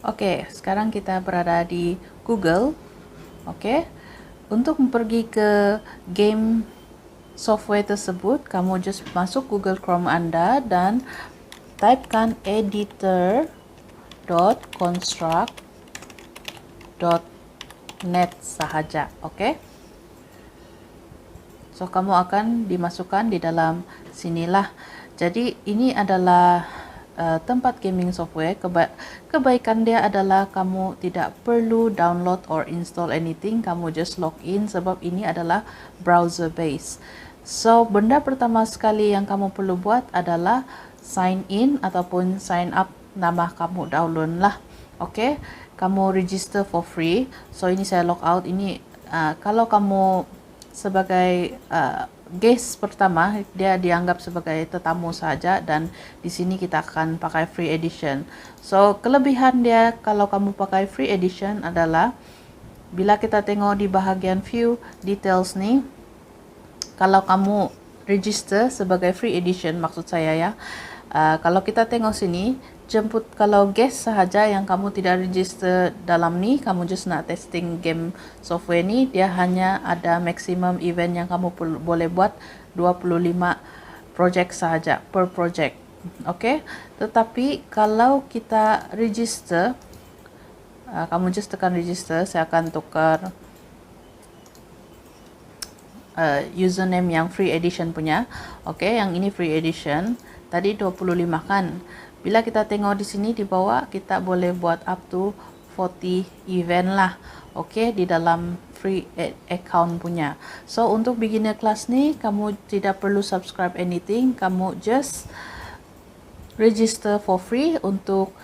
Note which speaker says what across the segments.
Speaker 1: Oke, sekarang kita berada di Google. Oke, untuk pergi ke game software tersebut, kamu just masuk Google Chrome Anda dan typekan editor.construct.net sahaja. Oke, so kamu akan dimasukkan di dalam sinilah. Jadi ini adalah tempat gaming software. Kebaikan dia adalah kamu tidak perlu download or install anything, kamu just login sebab ini adalah browser based. So benda pertama sekali yang kamu perlu buat adalah sign in ataupun sign up nama kamu download lah. Okay, kamu register for free. So ini saya log out. Ini kalau kamu sebagai guest pertama, dia dianggap sebagai tetamu saja, dan di sini kita akan pakai free edition. So kelebihan dia kalau kamu pakai free edition adalah bila kita tengok di bahagian view details ni, kalau kamu register sebagai free edition, maksud saya ya, kalau kita tengok sini, jemput kalau guest sahaja yang kamu tidak register dalam ni, kamu just nak testing game software ni, dia hanya ada maximum event yang kamu boleh buat 25 project sahaja per project. Okay, tetapi kalau kita register, kamu just tekan register. Saya akan tukar username yang free edition punya. Okay, yang ini free edition. Tadi 25 kan. Bila kita tengok di sini di bawah, kita boleh buat up to 40 event lah. Okay, di dalam free account punya. So untuk beginner class ni, kamu tidak perlu subscribe anything. Kamu just register for free untuk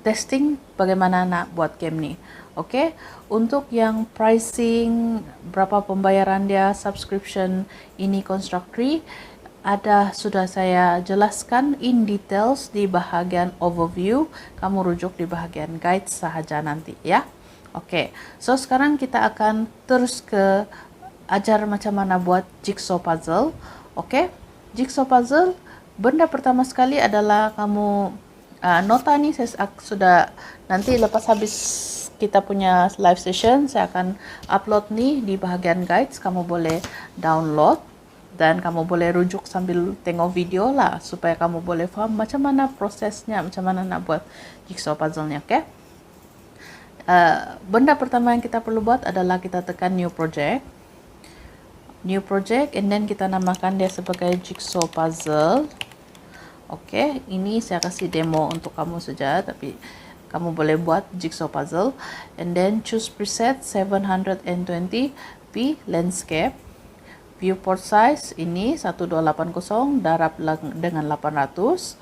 Speaker 1: testing bagaimana nak buat game ni. Okay, untuk yang pricing, berapa pembayaran dia, subscription ini Constructory, sudah saya jelaskan in details di bahagian overview. Kamu rujuk di bahagian guide sahaja nanti ya. Oke, so sekarang kita akan terus ke ajar macam mana buat jigsaw puzzle. Oke, jigsaw puzzle, benda pertama sekali adalah kamu nota ni saya sudah, nanti lepas habis kita punya live session, saya akan upload ni di bahagian guides. Kamu boleh download dan kamu boleh rujuk sambil tengok video lah, supaya kamu boleh faham macam mana prosesnya, macam mana nak buat jigsaw puzzle-nya. Okay? Benda pertama yang kita perlu buat adalah kita tekan new project, and then kita namakan dia sebagai jigsaw puzzle. Okay, ini saya kasih demo untuk kamu saja, tapi kamu boleh buat jigsaw puzzle. And then choose preset 720p landscape. Viewport size ini 1280, darab dengan 800.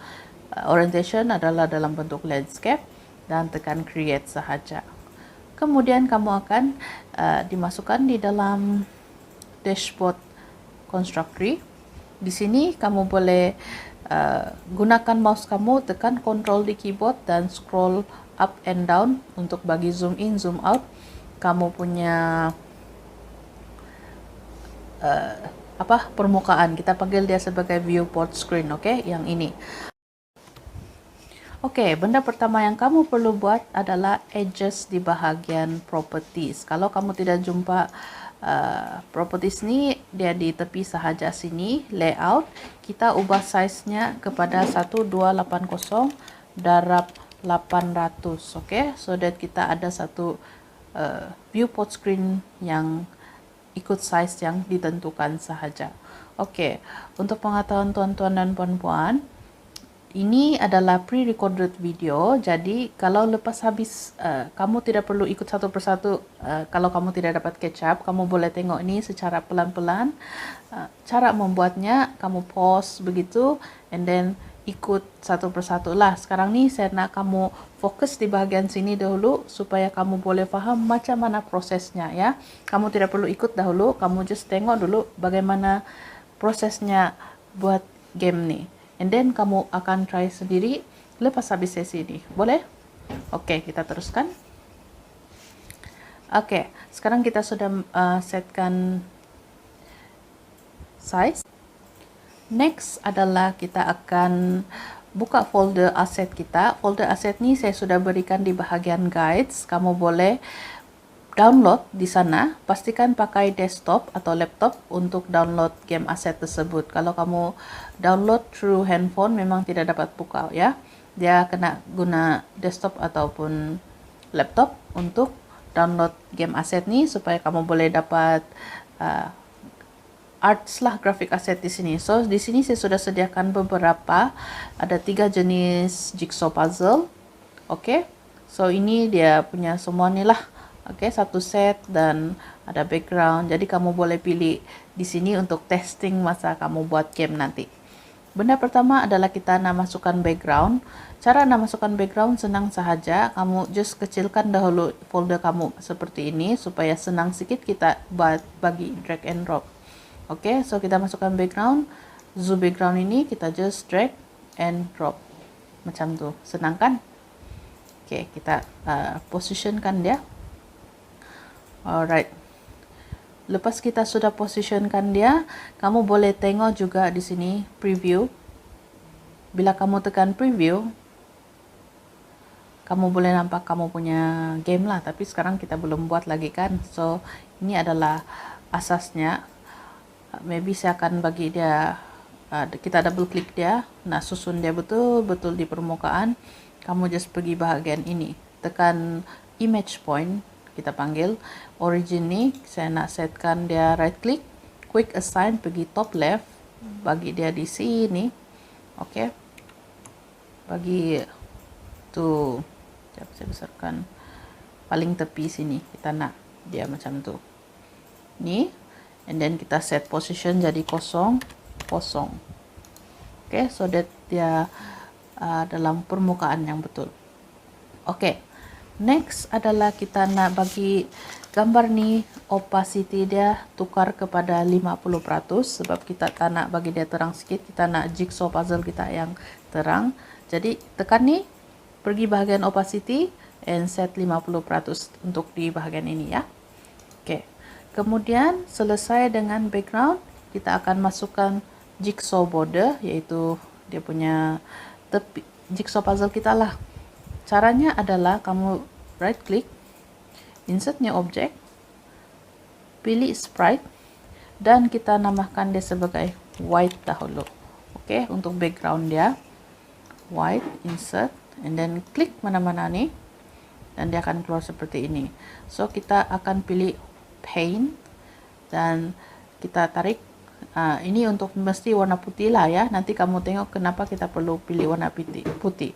Speaker 1: Orientation adalah dalam bentuk landscape, dan tekan create sahaja. Kemudian kamu akan dimasukkan di dalam dashboard Constructory. Di sini kamu boleh gunakan mouse kamu, tekan control di keyboard dan scroll up and down untuk bagi zoom in, zoom out kamu punya permukaan. Kita panggil dia sebagai viewport screen. Okay, yang ini. Okay, benda pertama yang kamu perlu buat adalah adjust di bahagian properties. Kalau kamu tidak jumpa properties ni, dia di tepi sahaja sini, layout, kita ubah size-nya kepada 1280 darab 800. Okay, so that kita ada satu viewport screen yang ikut size yang ditentukan sahaja. Okey, untuk pengetahuan tuan-tuan dan puan-puan, ini adalah pre-recorded video. Jadi kalau lepas habis, kamu tidak perlu ikut satu persatu. Kalau kamu tidak dapat catch up, kamu boleh tengok ini secara pelan-pelan. Cara membuatnya, kamu pause begitu, and then ikut satu persatu lah. Sekarang ni saya nak kamu fokus di bahagian sini dahulu, supaya kamu boleh faham macam mana prosesnya ya. Kamu tidak perlu ikut dahulu, kamu just tengok dulu bagaimana prosesnya buat game ni. And then kamu akan try sendiri lepas habis sesi ini. Boleh? Oke, kita teruskan. Oke, sekarang kita sudah setkan size. Next adalah kita akan buka folder aset kita. Folder aset ini saya sudah berikan di bahagian guides. Kamu boleh download di sana. Pastikan pakai desktop atau laptop untuk download game aset tersebut. Kalau kamu download through handphone memang tidak dapat buka ya. Dia kena guna desktop ataupun laptop untuk download game aset nih supaya kamu boleh dapat arts lah, grafik aset di sini. So di sini saya sudah sediakan beberapa, ada 3 jenis jigsaw puzzle. Oke, so ini dia punya semua nih lah. Oke, satu set dan ada background. Jadi kamu boleh pilih di sini untuk testing masa kamu buat game nanti. Benda pertama adalah kita nak masukkan background. Cara nak masukkan background senang sahaja. Kamu just kecilkan dahulu folder kamu seperti ini supaya senang sikit kita bagi drag and drop. Oke, so kita masukkan background. Zoom background ini kita just drag and drop. Macam tu. Senang kan? Oke, kita positionkan dia. Alright. Lepas kita sudah positionkan dia, kamu boleh tengok juga di sini preview. Bila kamu tekan preview, kamu boleh nampak kamu punya game lah. Tapi sekarang kita belum buat lagi kan. So, ini adalah asasnya. Maybe saya akan bagi dia, kita double klik dia. Nah, susun dia betul-betul di permukaan. Kamu just pergi bahagian ini. Tekan image point. Kita panggil origin ni, saya nak setkan dia right click, quick assign, pergi top left, bagi dia di sini. Oke, bagi tu, saya besarkan paling tepi sini, kita nak dia macam tu ni, and then kita set position jadi 0, 0. Oke, so that dia dalam permukaan yang betul. Oke, next adalah kita nak bagi gambar ni opacity dia tukar kepada 50% sebab kita tak nak bagi dia terang sikit, kita nak jigsaw puzzle kita yang terang. Jadi tekan ni, pergi bahagian opacity and set 50% untuk di bahagian ini ya. Oke. Kemudian selesai dengan background, kita akan masukkan jigsaw border, yaitu dia punya tepi jigsaw puzzle kita lah. Caranya adalah kamu right click, insert new object, pilih sprite, dan kita namakan dia sebagai white dahulu. Oke, untuk background dia white, insert, and then klik mana-mana nih, dan dia akan keluar seperti ini. So kita akan pilih paint dan kita tarik. Ini untuk mesti warna putih lah ya. Nanti kamu tengok kenapa kita perlu pilih warna putih.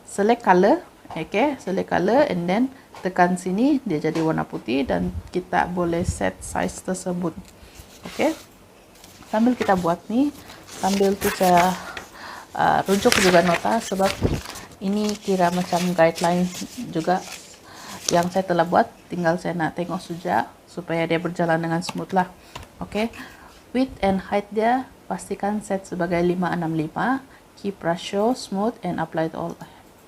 Speaker 1: Select color, okay, select color, and then tekan sini dia jadi warna putih dan kita boleh set size tersebut. Okay, sambil kita buat nih, sambil kita rujuk juga nota sebab ini kira macam guideline juga yang saya telah buat, tinggal saya nak tengok saja supaya dia berjalan dengan smooth lah. Okay, width and height dia pastikan set sebagai 565, keep ratio smooth and apply to all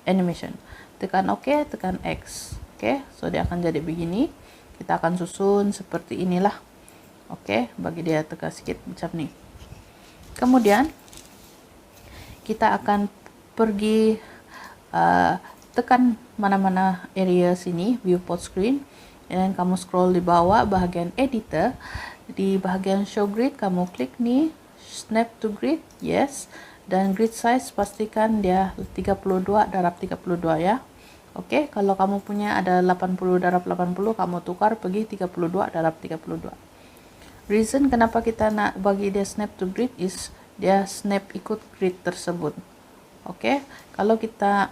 Speaker 1: animation. Tekan OK, tekan X. Oke, so dia akan jadi begini. Kita akan susun seperti inilah. Oke, bagi dia tekan sedikit macam ni. Kemudian kita akan pergi tekan mana-mana area sini, viewport screen, dan kamu scroll di bawah bahagian editor. Di bahagian show grid kamu klik nih snap to grid, yes, dan grid size pastikan dia 32 darab 32 ya. Oke, kalau kamu punya ada 80 darab 80, kamu tukar pergi 32 darab 32. Reason kenapa kita nak bagi dia snap to grid is dia snap ikut grid tersebut. Oke, kalau kita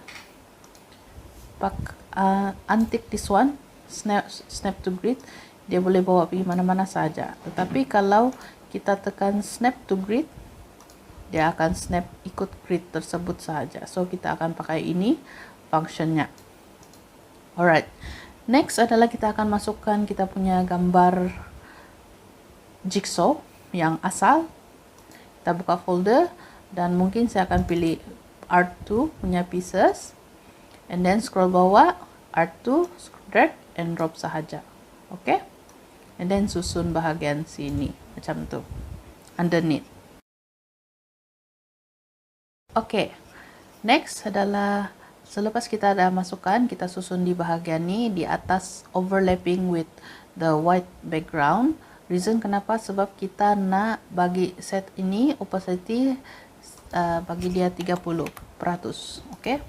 Speaker 1: untick this one, snap to grid, dia boleh bawa pergi mana-mana saja. Tetapi kalau kita tekan snap to grid, dia akan snap ikut grid tersebut saja. So kita akan pakai ini functionnya. Alright, next adalah kita akan masukkan kita punya gambar jigsaw yang asal. Kita buka folder dan mungkin saya akan pilih art2 punya pieces, and then scroll bawah art2, drag and drop sahaja. Oke, and then susun bahagian sini macam tu underneath. Oke, Next adalah selepas kita ada masukkan, kita susun di bahagian ini di atas overlapping with the white background. Reason kenapa? Sebab kita nak bagi set ini opacity bagi dia 30%, okay?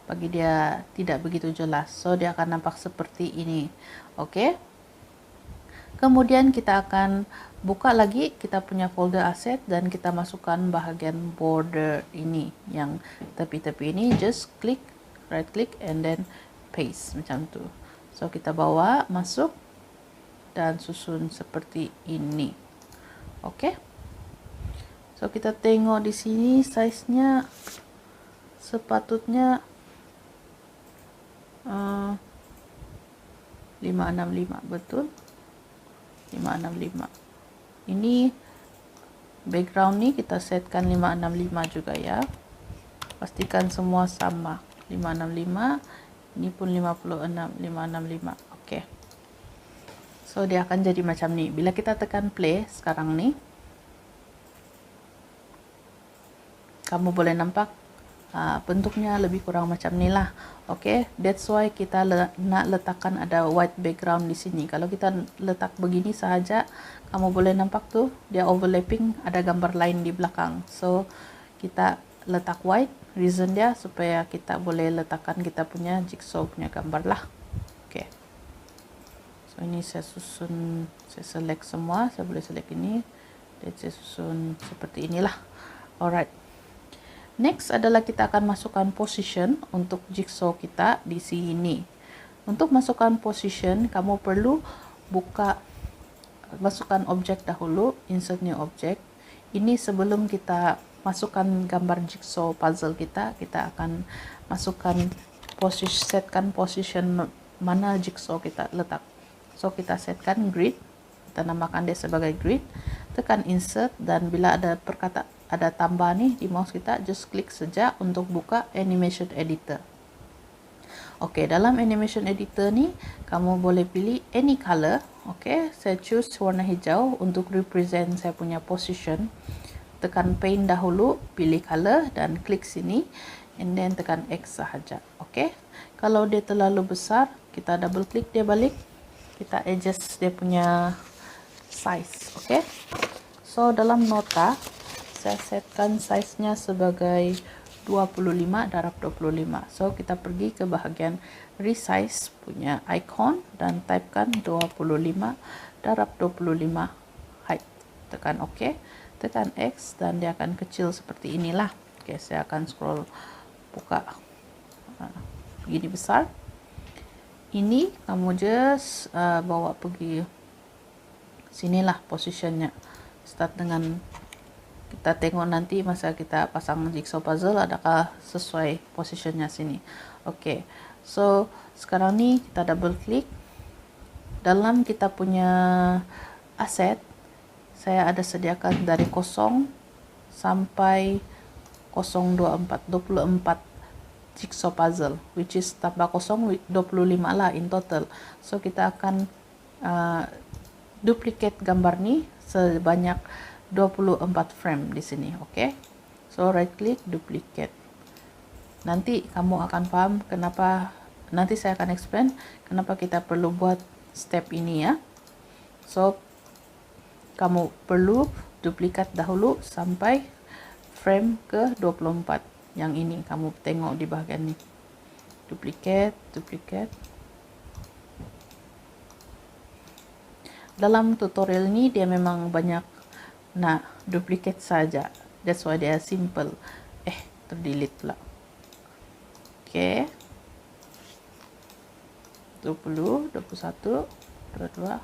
Speaker 1: Bagi dia tidak begitu jelas, so dia akan nampak seperti ini, okay? Kemudian kita akan buka lagi kita punya folder asset dan kita masukkan bahagian border ini, yang tepi-tepi ini. Just klik, right click and then paste macam tu. So kita bawa masuk dan susun seperti ini, okay? So kita tengok di sini size-nya sepatutnya 565, betul, 565. Ini background ni kita setkan 565 juga ya. Pastikan semua sama 565. Ini pun 56, 565. Oke. So dia akan jadi macam ni. Bila kita tekan play sekarang ni, kamu boleh nampak bentuknya lebih kurang macam ni lah. Okay, that's why kita nak letakkan ada white background di sini. Kalau kita letak begini sahaja, kamu boleh nampak tuh dia overlapping, ada gambar lain di belakang. So kita letak white, reason dia supaya kita boleh letakkan kita punya jigsaw punya gambar lah. Okay, so ini saya susun, saya select semua, saya boleh select ini dan saya susun seperti inilah. Alright, next adalah kita akan masukkan position untuk jigsaw kita di sini. Untuk masukkan position, kamu perlu masukkan objek dahulu, insert new object. Ini sebelum kita masukkan gambar jigsaw puzzle kita akan masukkan setkan position mana jigsaw kita letak. So kita setkan grid, kita namakan dia sebagai grid, tekan insert, dan bila ada ada tambah nih di mouse kita, just klik saja untuk buka animation editor. Oke, dalam animation editor nih kamu boleh pilih any color. Oke, saya choose warna hijau untuk represent saya punya position. Tekan paint dahulu, pilih color dan klik sini, and then tekan X sahaja. Oke, kalau dia terlalu besar, kita double klik dia balik, kita adjust dia punya size. Oke, so dalam nota saya setkan size-nya sebagai 25 darab 25. So kita pergi ke bahagian resize punya icon dan typekan 25 darab 25 height. Tekan OK, tekan X dan dia akan kecil seperti inilah. Oke, saya akan scroll buka begini besar. Ini kamu just bawa pergi sinilah positionnya. Start dengan, kita tengok nanti masa kita pasang jigsaw puzzle adakah sesuai positionnya sini. Oke, so sekarang nih kita double klik dalam kita punya aset. Saya ada sediakan dari 0 sampai 024 jigsaw puzzle, which is tambah 0 25 lah in total. So kita akan duplicate gambar nih sebanyak 24 frame di sini. Oke, so right click duplicate. Nanti kamu akan paham kenapa, nanti saya akan explain kenapa kita perlu buat step ini ya. So kamu perlu duplikat dahulu sampai frame ke 24. Yang ini kamu tengok di bahagian ini, duplicate. Dalam tutorial ini dia memang banyak nah duplicate saja, that's why dia simple. Terdelete pula. Oke, 20, 21, 22,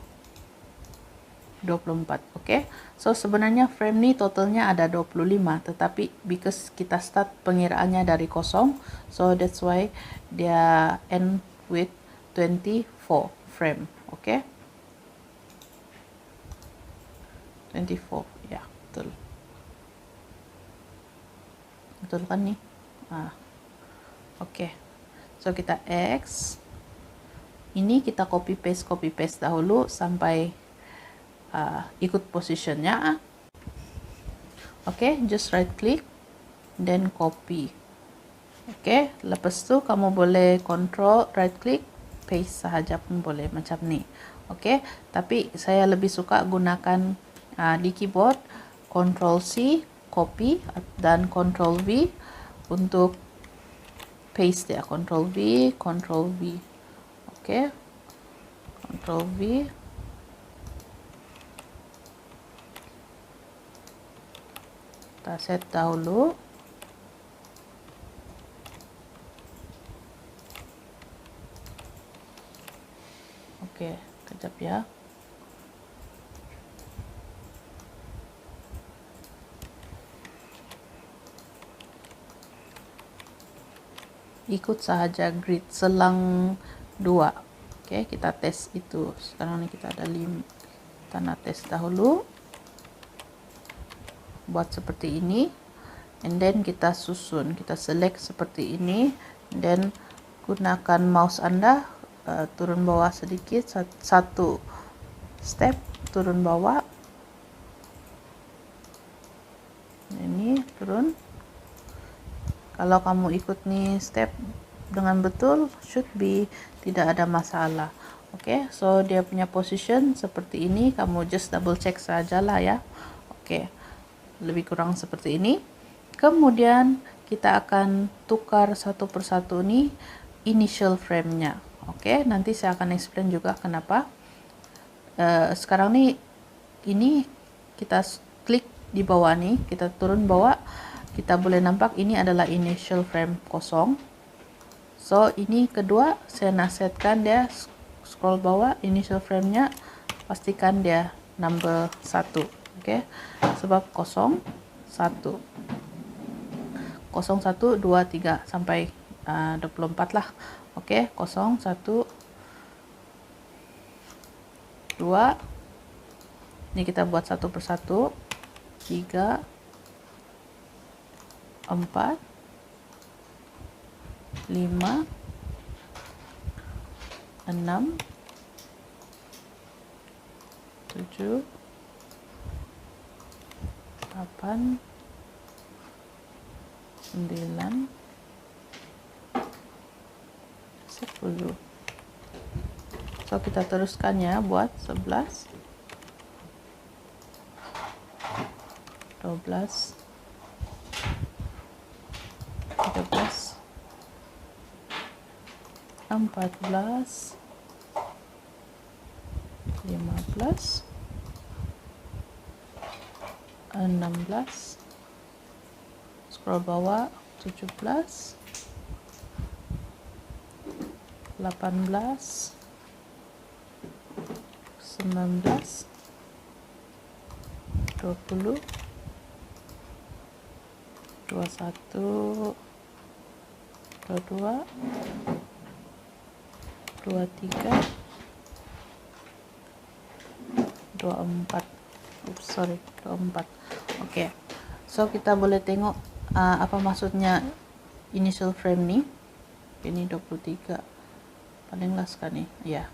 Speaker 1: 24. Oke, so sebenarnya frame ini totalnya ada 25, tetapi because kita start pengiraannya dari 0, so that's why dia end with 24 frame. Oke, 24 ya, betul kan nih. Oke, so kita X ini kita copy paste dahulu sampai ikut positionnya. Oke, just right click then copy. Oke, lepas tu kamu boleh control right click paste sahaja pun boleh macam ni. Oke, tapi saya lebih suka gunakan di keyboard Ctrl C copy dan Ctrl V untuk paste ya. Ctrl V, Ctrl V. Oke, Ctrl V. Kita set dahulu. Oke, kejap ya. Ikut sahaja grid selang 2. Oke, kita tes itu. Sekarang ini kita ada 5. Kita nak tes dahulu. Buat seperti ini. And then kita susun. Kita select seperti ini. Dan gunakan mouse Anda. Turun bawah sedikit. Satu step. Turun bawah. Ini turun. Kalau kamu ikut nih step dengan betul, should be tidak ada masalah. Oke, so dia punya position seperti ini, kamu just double check saja lah ya. Oke, lebih kurang seperti ini. Kemudian kita akan tukar satu persatu nih initial frame-nya. Oke, nanti saya akan explain juga kenapa. Sekarang nih, ini kita klik di bawah nih, kita turun bawah. Kita boleh nampak ini adalah initial frame kosong. So ini kedua, saya nak setkan dia, scroll bawah initial frame-nya, pastikan dia number 1. Oke, sebab 01 01 2 3 sampai 24 lah. Oke, 01 2. Ini kita buat satu persatu. 3 4 5 6 7 8 9 10. So kita teruskan ya buat 11 12 13 14 15 16 scroll bawah 17 18 19 20 21 22 23 24. Oops, sorry, 24. Oke. So kita boleh tengok apa maksudnya initial frame nih. Ini 23. Paling last kan nih. Ya.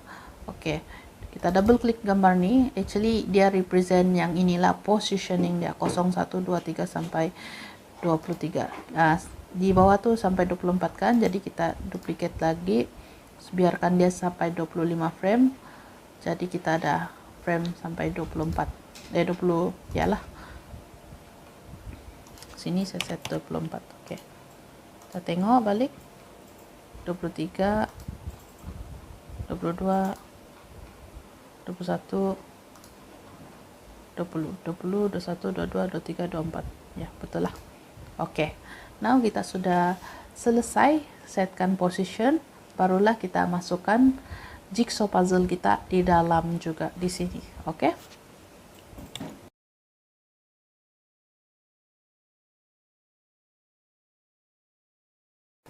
Speaker 1: Oke. Kita double klik gambar nih. Actually dia represent yang inilah positioning dia 01 2 3 sampai 23. Di bawah tuh sampai 24 kan, jadi kita duplicate lagi, biarkan dia sampai 25 frame, jadi kita ada frame sampai 24 20 ya lah, sini saya set 24. Oke, kita tengok balik 23 22 21 20 21 22 23 24 ya, betul lah. Oke, now kita sudah selesai setkan position, barulah kita masukkan jigsaw puzzle kita di dalam juga di sini. Oke.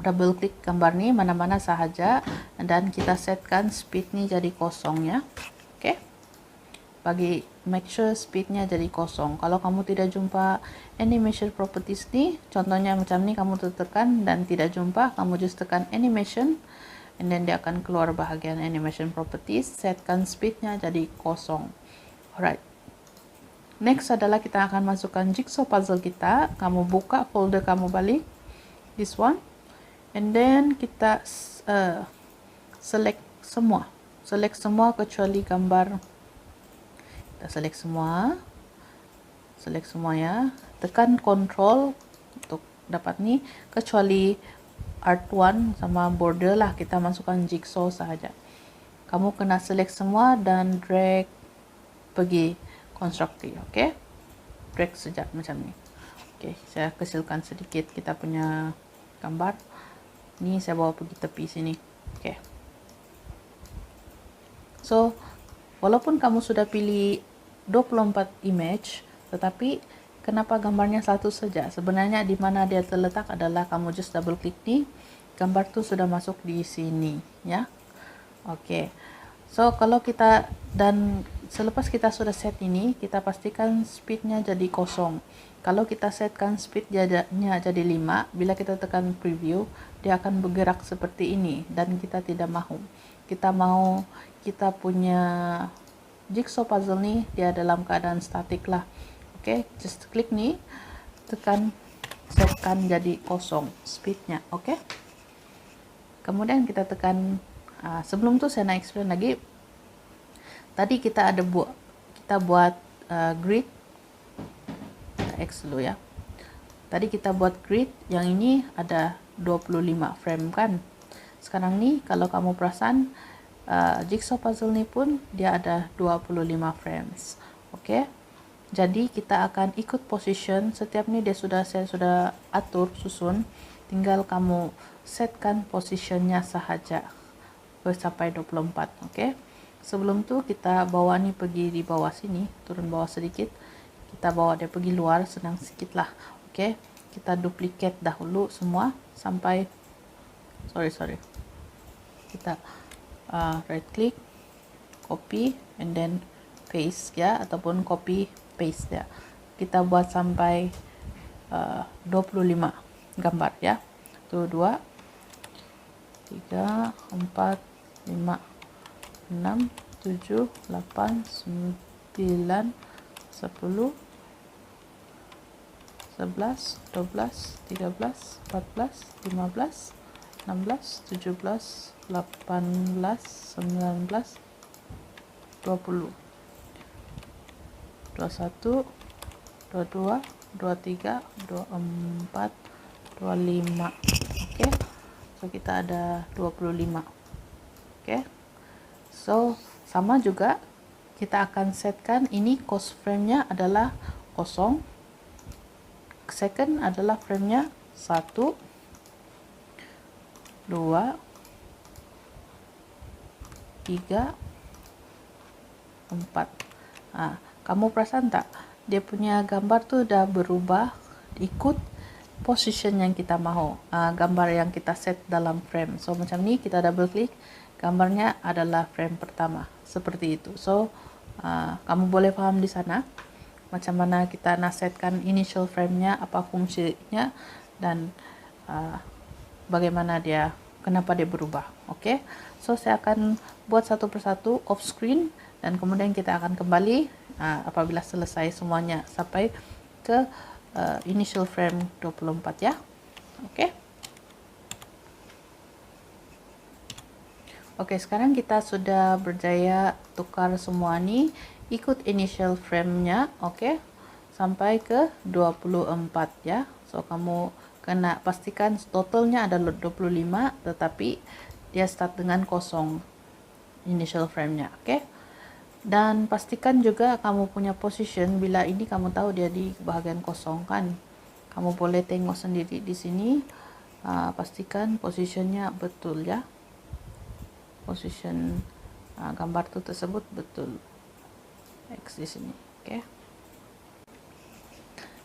Speaker 1: Double klik gambar nih mana-mana sahaja dan kita setkan speed nih jadi kosong ya. Oke. Bagi make sure speednya jadi kosong. Kalau kamu tidak jumpa animation properties nih, contohnya macam ini, kamu tekan dan tidak jumpa, kamu just tekan animation and then dia akan keluar bahagian animation properties, setkan speednya jadi kosong. Alright, next adalah kita akan masukkan jigsaw puzzle kita. Kamu buka folder kamu balik, this one, and then kita select semua kecuali gambar. Kita select semua ya, tekan Ctrl untuk dapat nih, kecuali art 1 sama border lah, kita masukkan jigsaw saja. Kamu kena select semua dan drag pergi constructive, oke? Drag sejak macam ni. Oke, saya kecilkan sedikit kita punya gambar. Ini saya bawa pergi tepi sini. Oke. So, walaupun kamu sudah pilih 24 image, tetapi kenapa gambarnya satu saja? Sebenarnya di mana dia terletak adalah kamu just double klik nih, gambar tuh sudah masuk di sini ya. Oke. So, kalau kita dan selepas kita sudah set ini, kita pastikan speednya jadi 0. Kalau kita setkan speednya jadi 5, bila kita tekan preview, dia akan bergerak seperti ini dan kita tidak mau. Kita mau kita punya jigsaw puzzle nih dia dalam keadaan statik lah. Oke, just klik nih, tekan setkan jadi 0 speednya. Oke. Kemudian kita tekan sebelum tuh saya nak explain lagi. Tadi kita buat grid X dulu ya. Tadi kita buat grid yang ini ada 25 frame kan. Sekarang nih kalau kamu perasan jigsaw puzzle ini pun dia ada 25 frames. Oke. Jadi kita akan ikut position setiap nih saya sudah atur susun, tinggal kamu setkan positionnya sahaja sampai 24. Oke. Sebelum tuh kita bawa nih pergi di bawah sini, turun bawah sedikit, kita bawa dia pergi luar, senang sedikit lah. Oke. Kita duplicate dahulu semua sampai kita right click, copy and then paste ya, ataupun copy paste ya. Kita buat sampai 25 gambar ya. 1 2 3 4 5 6 7 8 9 10 11 12 13 14 15 16 17 18 19 20 21 22 23 24 25. Oke. So kita ada 25. Oke. So sama juga kita akan setkan ini cost frame-nya adalah 0, second adalah frame-nya 1 2 3 4. Kamu perasan tak dia punya gambar tuh udah berubah ikut position yang kita mau, gambar yang kita set dalam frame. So macam ni kita double klik, gambarnya adalah frame pertama seperti itu. So kamu boleh paham di sana macam mana kita nak setkan initial frame-nya, apa fungsinya dan bagaimana kenapa dia berubah. Oke. So saya akan buat satu persatu off screen dan kemudian kita akan kembali apabila selesai semuanya sampai ke initial frame 24 ya. Oke. Oke, sekarang kita sudah berjaya tukar semua nih ikut initial frame-nya, oke. Sampai ke 24 ya. So kamu kena pastikan totalnya ada 25 tetapi dia start dengan 0 initial frame-nya, oke. Dan pastikan juga kamu punya position, bila ini kamu tahu dia di bahagian kosong kan, kamu boleh tengok sendiri di sini. Pastikan positionnya betul ya, position gambar itu tersebut betul X di sini. Oke.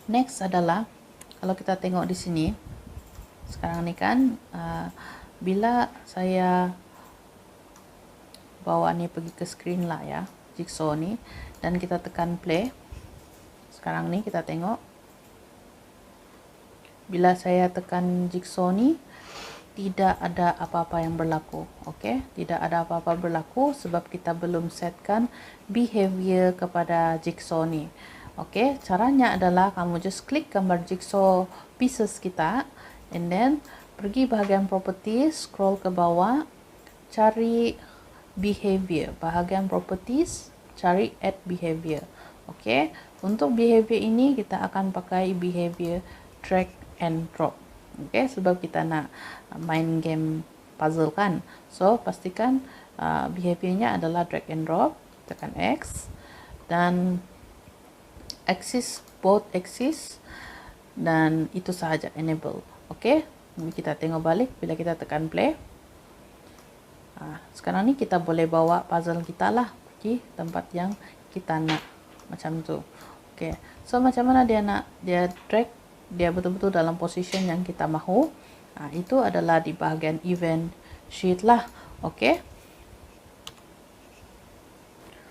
Speaker 1: Next adalah kalau kita tengok di sini sekarang nih kan, bila saya bawa nih pergi ke screen lah ya, jigsaw nih, dan kita tekan play. Sekarang nih kita tengok bila saya tekan jigsaw nih tidak ada apa-apa yang berlaku. Oke, tidak ada apa-apa berlaku sebab kita belum setkan behavior kepada jigsaw nih. Oke, caranya adalah kamu just klik gambar jigsaw pieces kita and then pergi bahagian properties, scroll ke bawah, cari behavior. Bahagian properties, cari add behavior. Oke, untuk behavior ini kita akan pakai behavior drag and drop. Oke, sebab kita nak main game puzzle kan. So, pastikan behaviornya adalah drag and drop. Tekan X dan axis, both axis, dan itu sahaja enable. Oke, kita tengok balik bila kita tekan play. Sekarang ni kita boleh bawa puzzle kita lah pergi tempat yang kita nak, macam tu. Oke, so macam mana dia nak dia drag dia betul-betul dalam position yang kita mahu. Itu adalah di bahagian event sheet lah. Oke,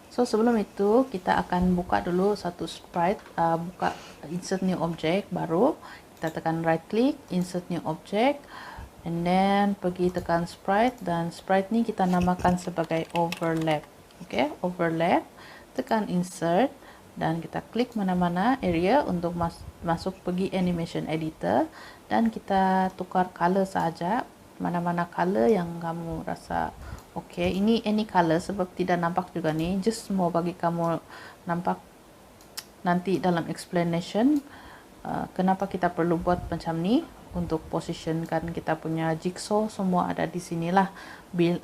Speaker 1: so sebelum itu kita akan buka dulu satu sprite, buka insert new object, baru kita tekan right click, insert new object, and then pergi tekan sprite, dan sprite ni kita namakan sebagai overlap. Oke, overlap, tekan insert, dan kita klik mana-mana area untuk masuk pergi animation editor, dan kita tukar color saja, mana-mana color yang kamu rasa oke. Ini any color sebab tidak nampak juga nih, just mau bagi kamu nampak nanti dalam explanation kenapa kita perlu buat macam ni untuk positionkan kita punya jigsaw. Semua ada di sinilah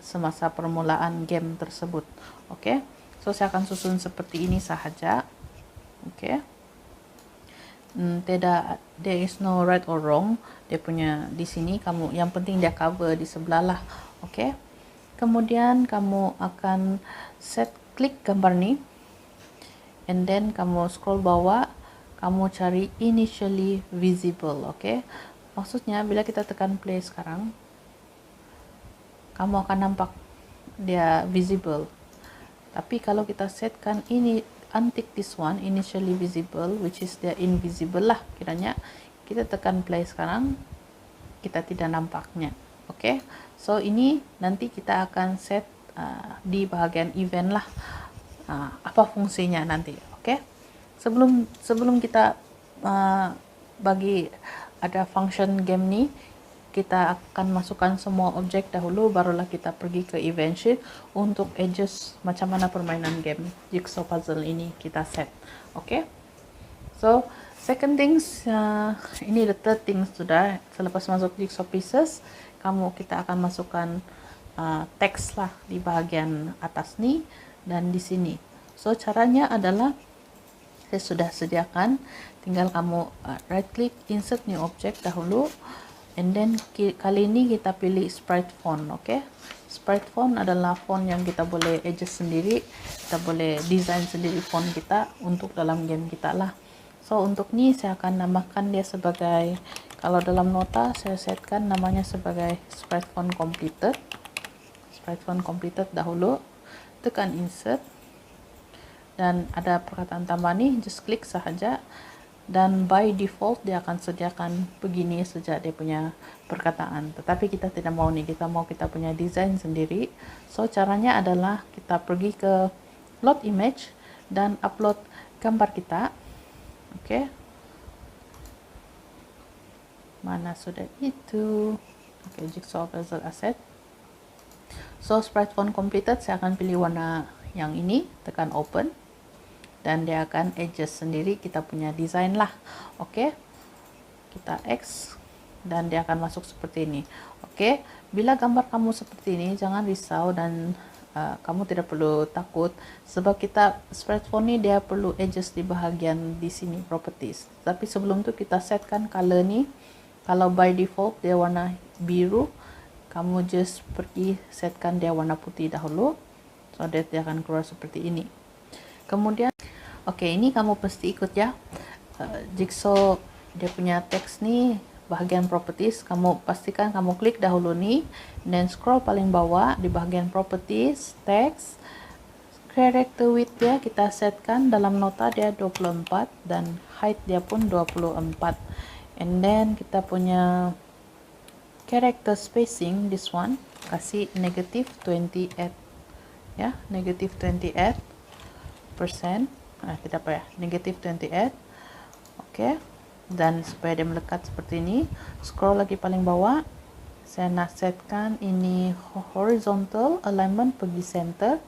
Speaker 1: semasa permulaan game tersebut. Oke, so saya akan susun seperti ini sahaja. Oke, tidak, there is no right or wrong. Dia punya di sini kamu, yang penting dia cover di sebelah lah. Oke, kemudian kamu akan klik gambar ni, and then kamu scroll bawah, kamu cari initially visible. Oke, maksudnya bila kita tekan play sekarang, kamu akan nampak dia visible. Tapi kalau kita setkan ini, untick this one, initially visible, which is dia invisible lah kiranya, kita tekan play sekarang, kita tidak nampaknya. Oke, so ini nanti kita akan set di bahagian event lah, apa fungsinya nanti. Oke, sebelum kita bagi ada function game ni, kita akan masukkan semua objek dahulu, barulah kita pergi ke event sheet untuk adjust macam mana permainan game jigsaw puzzle ini kita set. Oke, so second things, ini the third things sudah. Selepas masuk jigsaw pieces, kita akan masukkan teks lah di bahagian atas ni dan di sini. So caranya adalah saya sudah sediakan, tinggal kamu right click, insert new object dahulu, and then kali ini kita pilih sprite font. Oke, sprite font adalah font yang kita boleh adjust sendiri, kita boleh design sendiri font kita untuk dalam game kita lah. So untuk ni saya akan namakan dia sebagai, kalau dalam nota saya setkan namanya sebagai sprite font completed. Sprite font completed dahulu, tekan insert, dan ada perkataan tambah nih, just klik sahaja, dan by default dia akan sediakan begini saja dia punya perkataan. Tetapi kita tidak mau nih, kita mau kita punya desain sendiri. So caranya adalah kita pergi ke load image dan upload gambar kita. Oke, mana sudah itu? Oke, jigsaw puzzle asset. So sprite font completed, saya akan pilih warna yang ini, tekan open, dan dia akan adjust sendiri kita punya desain lah. Oke, kita X dan dia akan masuk seperti ini. Oke, bila gambar kamu seperti ini, jangan risau dan kamu tidak perlu takut, sebab kita sprite font ini dia perlu adjust di bahagian di sini properties. Tapi sebelum itu kita setkan color ni. Kalau by default dia warna biru, kamu just pergi setkan dia warna putih dahulu, so that dia akan keluar seperti ini. Kemudian oke, ini kamu pasti ikut ya, jigsaw dia punya teks nih bahagian properties, kamu pastikan kamu klik dahulu nih, dan scroll paling bawah di bahagian properties, text, character width dia kita setkan dalam nota dia 24 dan height dia pun 24, and then kita punya character spacing, this one kasih negative 28 ya, negative 28%. Tidak apa ya, negative 28. Oke, dan supaya dia melekat seperti ini, scroll lagi paling bawah, saya nak setkan ini horizontal alignment pergi center,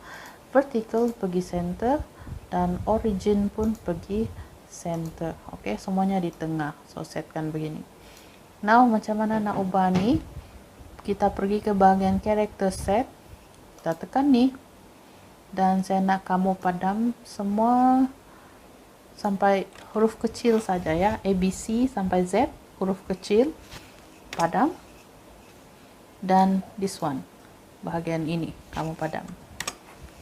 Speaker 1: vertical pergi center, dan origin pun pergi center. Oke, semuanya di tengah. So setkan begini. Now macam mana nak ubah ni? Kita pergi ke bahagian character set, kita tekan ni, dan saya nak kamu padam semua sampai huruf kecil saja ya, ABC sampai Z, huruf kecil, padam. Dan this one, bahagian ini kamu padam.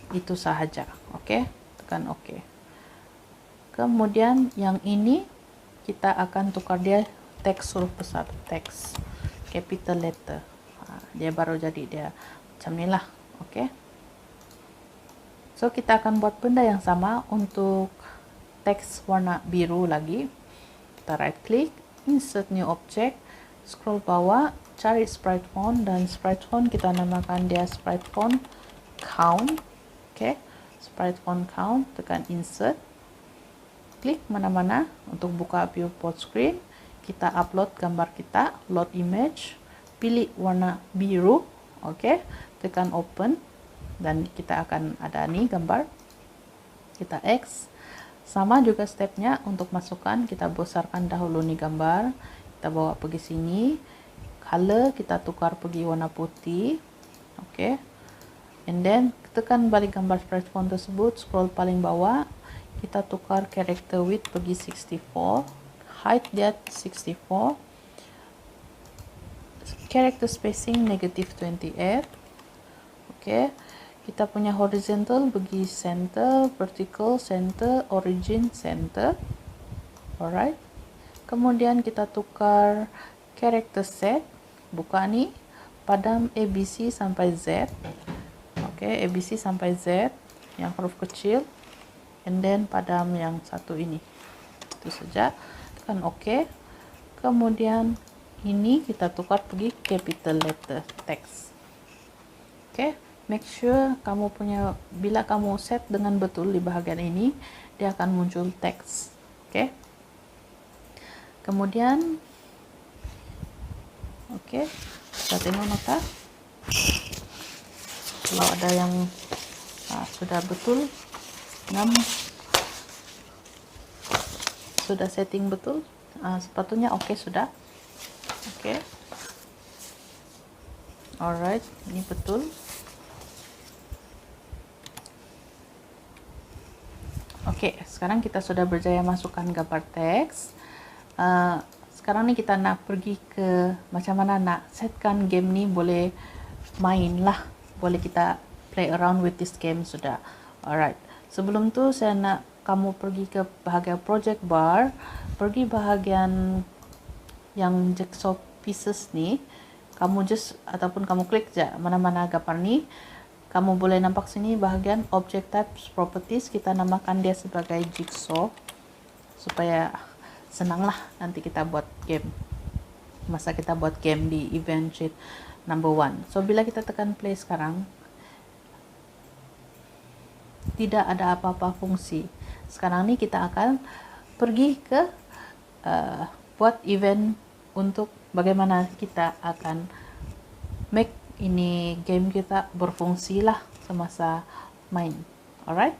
Speaker 1: Itu sahaja. Oke, tekan OK. Kemudian yang ini kita akan tukar dia teks huruf besar, teks capital letter. Dia baru jadi dia macam ni lah. Oke. So kita akan buat benda yang sama untuk teks warna biru lagi. Kita right click, insert new object, scroll bawah, cari sprite font, dan sprite font kita namakan dia sprite font count. Oke, sprite font count, tekan insert, klik mana-mana untuk buka viewport screen. Kita upload gambar kita, load image, pilih warna biru. Oke, tekan open, dan kita akan ada nih gambar. Kita X. Sama juga stepnya untuk masukkan, kita besarkan dahulu nih gambar, kita bawa pergi sini. Color kita tukar pergi warna putih. Oke. And then tekan balik gambar sprite font tersebut, scroll paling bawah, kita tukar character width pergi 64, height dia 64, character spacing -28. Oke. Kita punya horizontal pergi center, vertical center, origin center. Alright. Kemudian kita tukar character set, buka nih, padam ABC sampai Z. Oke, ABC sampai Z yang huruf kecil, and then padam yang satu ini. Itu saja. Tekan OK. Kemudian ini kita tukar pergi capital letter text. Oke, make sure kamu punya, bila kamu set dengan betul di bahagian ini, dia akan muncul teks. Oke. Kemudian oke, kita tengok nota. Kalau ada yang sudah betul, 6 sudah setting betul, sepatutnya oke sudah. Oke. Alright, ini betul. Oke, sekarang kita sudah berjaya masukkan gambar teks. Sekarang nih kita nak pergi ke macam mana nak setkan game nih, boleh main lah, boleh kita play around with this game sudah. Alright, sebelum tu saya nak kamu pergi ke bahagian project bar, pergi bahagian yang jigsaw pieces nih, kamu just ataupun kamu klik aja mana-mana gambar nih. Kamu boleh nampak sini bahagian object types properties, kita namakan dia sebagai jigsaw supaya senang lah nanti kita buat game, masa kita buat game di event sheet number 1. So bila kita tekan play sekarang, tidak ada apa-apa fungsi. Sekarang ini kita akan pergi ke buat event untuk bagaimana kita akan make ini game kita berfungsi lah semasa main. Alright,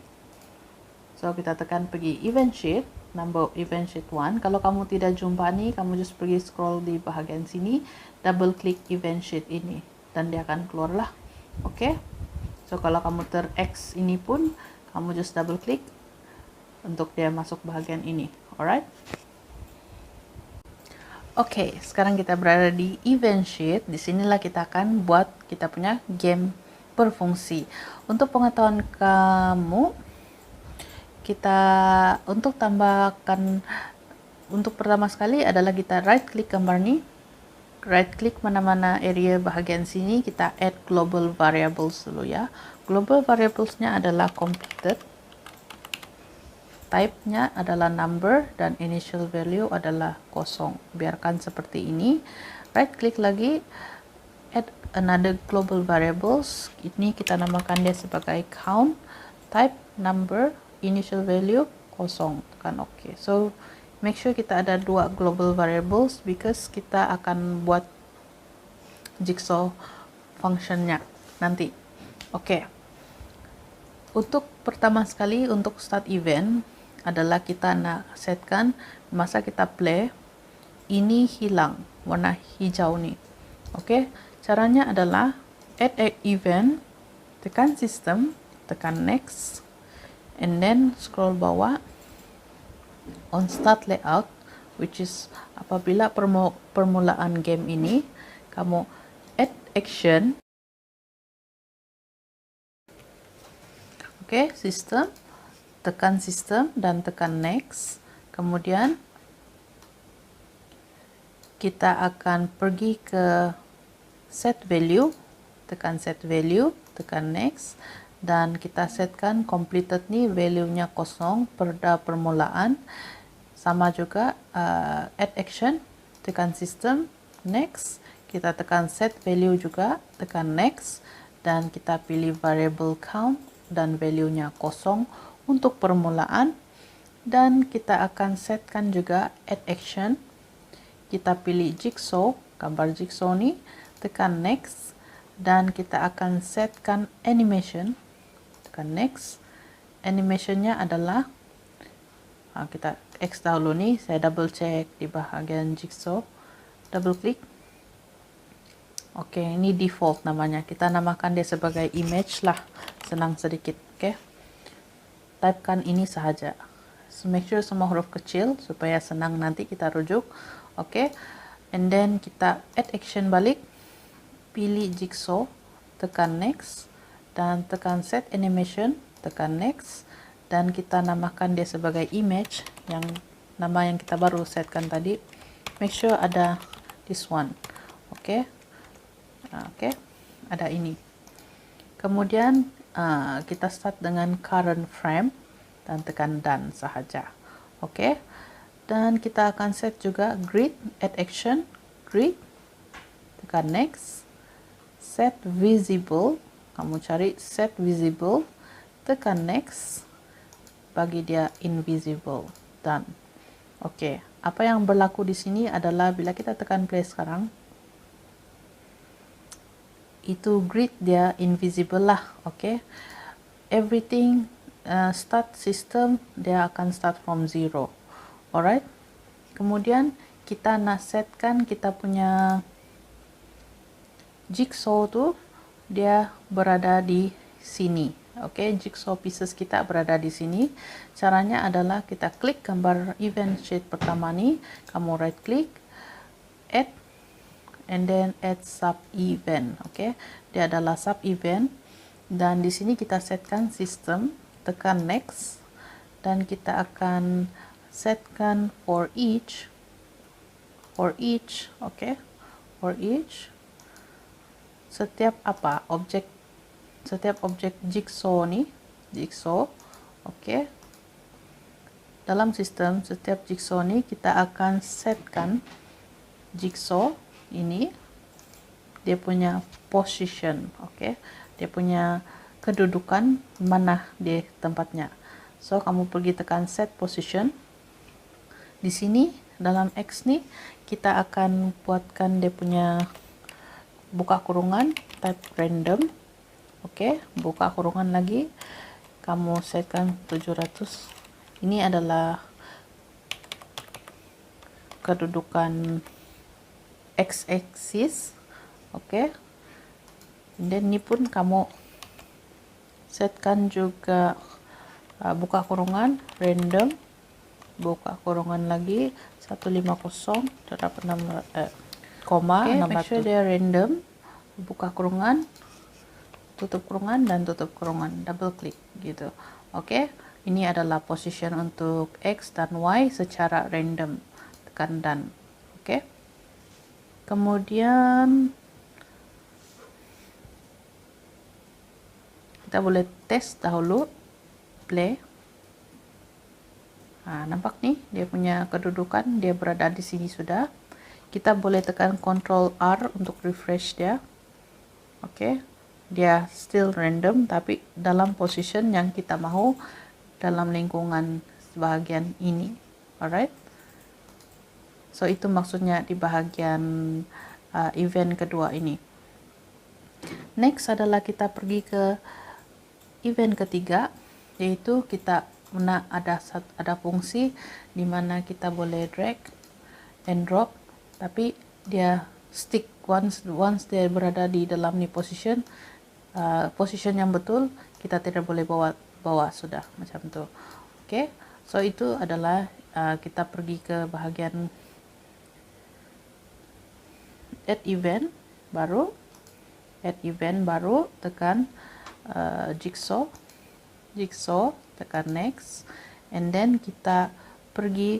Speaker 1: so kita tekan pergi event sheet number event sheet 1. Kalau kamu tidak jumpa nih, kamu just pergi scroll di bahagian sini, double klik event sheet ini, dan dia akan keluar lah. Oke. So kalau kamu ter-X ini pun, kamu just double klik untuk dia masuk bahagian ini. Alright. Oke, sekarang kita berada di event sheet. Disinilah kita akan buat kita punya game berfungsi. Untuk pengetahuan kamu, kita untuk tambahkan, untuk pertama sekali adalah kita right click gambar nih, right click mana-mana area bahagian sini, kita add global variables dulu ya. Global variablesnya adalah completed, type-nya adalah number, dan initial value adalah kosong. Biarkan seperti ini. Right click lagi, add another global variables, ini kita namakan dia sebagai count, type number, initial value kosong, tekan OK. So make sure kita ada dua global variables because kita akan buat jigsaw functionnya nanti. Oke. Untuk pertama sekali untuk start event adalah kita nak setkan masa kita play ini hilang warna hijau nih. Oke, caranya adalah add a event, tekan system, tekan next, and then scroll bawah on start layout, which is apabila permulaan game ini kamu add action. Oke, system, tekan system dan tekan next. Kemudian kita akan pergi ke set value, tekan set value, tekan next, dan kita setkan completed nih value-nya kosong pada permulaan. Sama juga add action, tekan system, next, kita tekan set value juga, tekan next, dan kita pilih variable count dan value-nya kosong untuk permulaan. Dan kita akan setkan juga add action, kita pilih jigsaw, gambar jigsaw nih, tekan next, dan kita akan setkan animation, tekan next. Animationnya adalah kita X dahulu nih, saya double check di bahagian jigsaw, double klik. Oke, ini default namanya, kita namakan dia sebagai image lah, senang sedikit. Oke, typekan ini sahaja, so make sure semua huruf kecil supaya senang nanti kita rujuk. Oke, and then kita add action balik, pilih jigsaw, tekan next, dan tekan set animation, tekan next, dan kita namakan dia sebagai image, yang nama yang kita baru setkan tadi. Make sure ada this one. Oke, oke, ada ini. Kemudian kita start dengan current frame dan tekan done sahaja. Oke, dan kita akan set juga grid, add action, grid, tekan next, set visible, kamu cari set visible, tekan next, bagi dia invisible, done. Oke, apa yang berlaku di sini adalah bila kita tekan play sekarang, itu grid dia invisible lah. Oke, everything start system dia akan start from zero. Alright, kemudian kita nak setkan kita punya jigsaw tuh dia berada di sini. Oke, jigsaw pieces kita berada di sini. Caranya adalah kita klik gambar event sheet pertama nih, kamu right click, add, and then add sub event. Oke, dia adalah sub event, dan di sini kita setkan system, tekan next, dan kita akan setkan for each, oke, for each, setiap objek jigsaw nih, jigsaw. Oke, dalam sistem setiap jigsaw nih kita akan setkan jigsaw ini dia punya position. Oke, dia punya kedudukan mana di tempatnya. So kamu pergi tekan set position. Di sini dalam X nih kita akan buatkan dia punya buka kurungan, type random. Oke, buka kurungan lagi, kamu setkan 700. Ini adalah kedudukan x-axis. Oke, dan ini pun kamu setkan juga buka kurungan random, buka kurungan lagi 150 terdapat 6 koma. Oke, make sure dia random, buka kurungan, tutup kurungan, dan tutup kurungan, double klik gitu. Oke, ini adalah position untuk X dan Y secara random, tekan done. Oke, kemudian kita boleh tes dahulu, play. Nah, nampak nih dia punya kedudukan, dia berada di sini sudah. Kita boleh tekan Ctrl R untuk refresh dia. Oke, dia still random tapi dalam position yang kita mau dalam lingkungan bagian ini. Alright, so itu maksudnya di bahagian event kedua ini. Next adalah kita pergi ke event ketiga, yaitu kita ada fungsi di mana kita boleh drag and drop, tapi dia stick once dia berada di dalam nih position yang betul, kita tidak boleh bawa sudah macam tu. Okay, so itu adalah kita pergi ke bahagian add event baru, tekan jigsaw, tekan next, and then kita pergi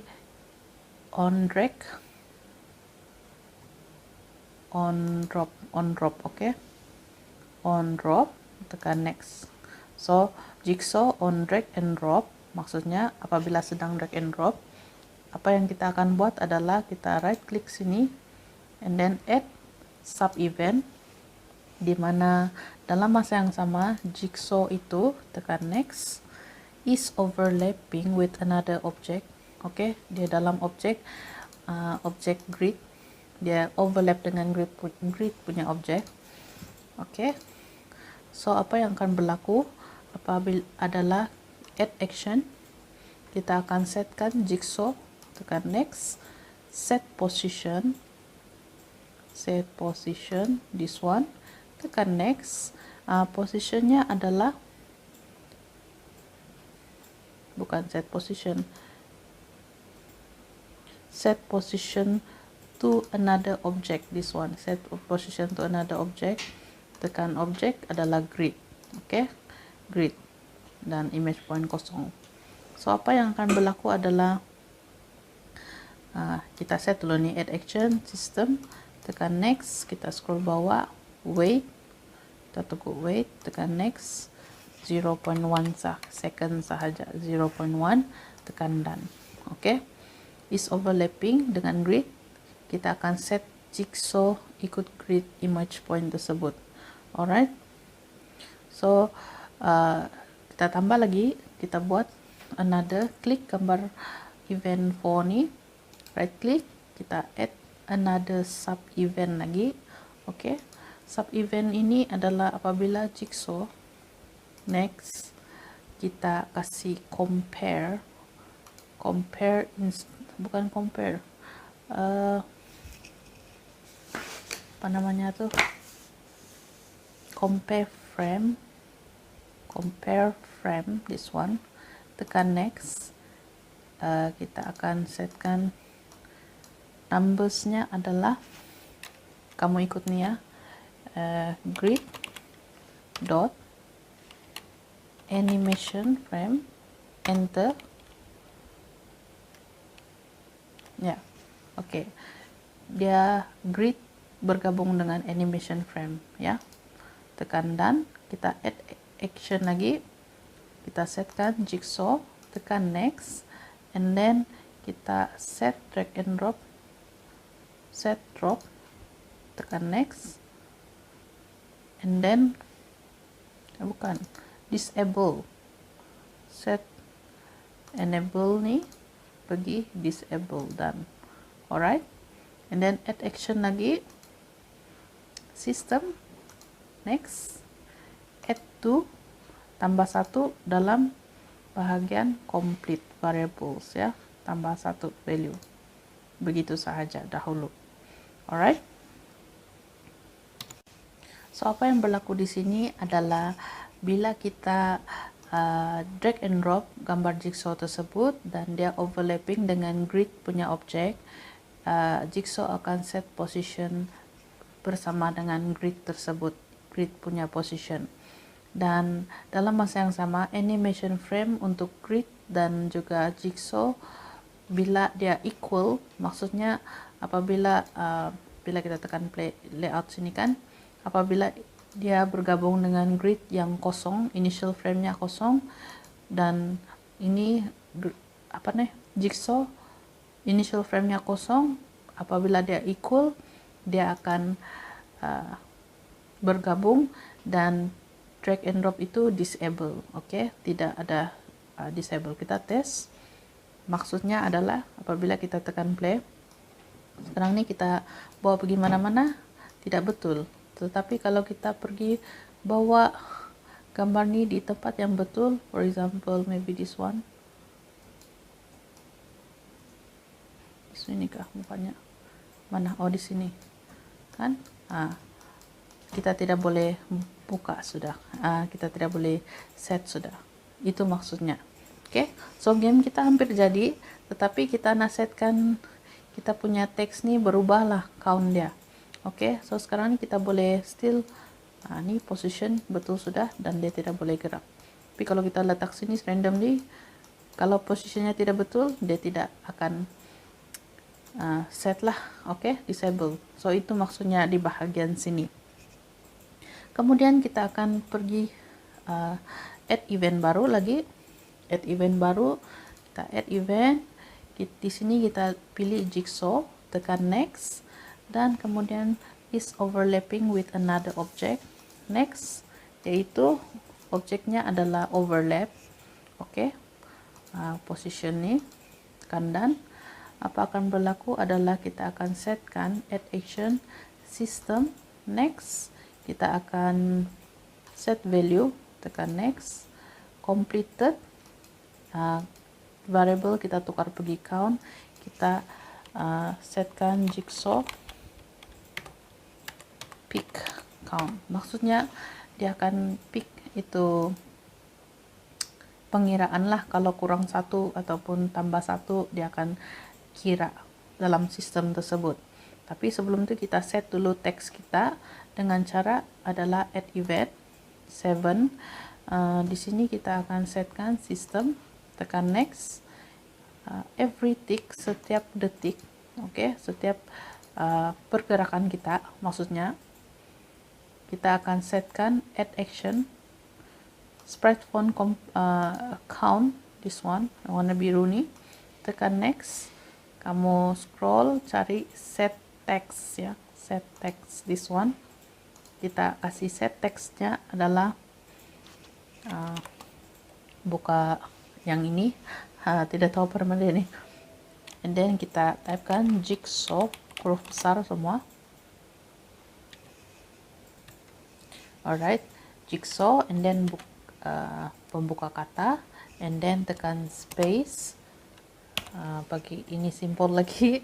Speaker 1: on drag, on drop, okay, on drop, tekan next. So jigsaw on drag and drop, maksudnya apabila sedang drag and drop, apa yang kita akan buat adalah kita right click sini and then add sub event, di mana dalam masa yang sama jigsaw itu tekan next, is overlapping with another object. Oke, dia dalam objek grid, dia overlap dengan grid punya objek. Oke, so apa yang akan berlaku apabila adalah add action, kita akan setkan jigsaw, tekan next, set position, this one, tekan next. Positionnya adalah bukan set position to another object, this one, set position to another object, tekan object adalah grid. Oke, grid dan image point kosong. So apa yang akan berlaku adalah kita set dulu nih add action system, tekan next, kita scroll bawah, wait, kita tunggu wait, tekan next, 0.1 second sahaja, 0.1, tekan done. Oke, is overlapping dengan grid, kita akan set jigsaw ikut grid image point tersebut. Alright, so kita tambah lagi, kita buat another, klik gambar event 4 nih, right click, kita add another sub event lagi. Oke, sub event ini adalah apabila jigsaw next, kita kasih compare, apa namanya tuh, compare frame, this one, tekan next. Kita akan setkan numbersnya adalah, kamu ikut nih ya, grid dot animation frame, enter ya. Oke, dia grid bergabung dengan animation frame ya, tekan done, kita add action lagi, kita setkan jigsaw, tekan next, and then kita set drag and drop, tekan next, and then disable, set enable nih, pergi disable, dan alright, and then add action lagi, system, next, add to, tambah 1 dalam bahagian complete variables ya, tambah 1 value, begitu sahaja dahulu. Alright, so apa yang berlaku di sini adalah bila kita drag and drop gambar jigsaw tersebut dan dia overlapping dengan grid punya objek, jigsaw akan set position bersama dengan grid tersebut, grid punya position. Dan dalam masa yang sama animation frame untuk grid dan juga jigsaw, bila dia equal, maksudnya apabila bila kita tekan play layout sini kan, apabila dia bergabung dengan grid yang kosong, initial frame-nya kosong, dan ini jigsaw initial frame-nya kosong, apabila dia equal, dia akan bergabung dan drag and drop itu disable. Oke, tidak ada disable. Kita tes, maksudnya adalah apabila kita tekan play, sekarang ini kita bawa pergi mana-mana, tidak betul, Tetapi kalau kita pergi bawa gambar ini di tempat yang betul, for example maybe this one, di sini kah mukanya, mana, oh di sini kan, kita tidak boleh buka sudah, kita tidak boleh set sudah, itu maksudnya. Oke, so game kita hampir jadi, tetapi kita setkan kita punya teks nih berubahlah count dia. Oke, so sekarang kita boleh still, ini position betul sudah dan dia tidak boleh gerak. Tapi kalau kita letak sini randomly, kalau posisinya tidak betul, dia tidak akan set lah. Oke, disable. So itu maksudnya di bahagian sini. Kemudian kita akan pergi add event baru lagi. Add event baru, kita add event. Di sini kita pilih jigsaw, tekan next, dan kemudian is overlapping with another object. Next, yaitu objeknya adalah overlap. Oke, position nih, tekan dan. Apa akan berlaku adalah kita akan setkan add action system. Next, kita akan set value, tekan next, completed, variable kita tukar pergi count, kita setkan jigsaw pick count. Maksudnya dia akan pick itu pengiraan lah, kalau kurang satu ataupun tambah satu dia akan kira dalam sistem tersebut. Tapi sebelum itu kita set dulu teks kita dengan cara adalah add event 7. Di sini kita akan setkan sistem, tekan next, every tick, setiap detik, oke, setiap pergerakan kita, maksudnya kita akan setkan add action sprite font count, this one, warna biru nih, tekan next, kamu scroll cari set text ya, set text, this one, kita kasih set textnya adalah buka yang ini, tidak tahu permanen nih, and then kita typekan jigsaw huruf besar semua. Alright, jigsaw, and then pembuka kata, and then tekan space, bagi ini simple lagi,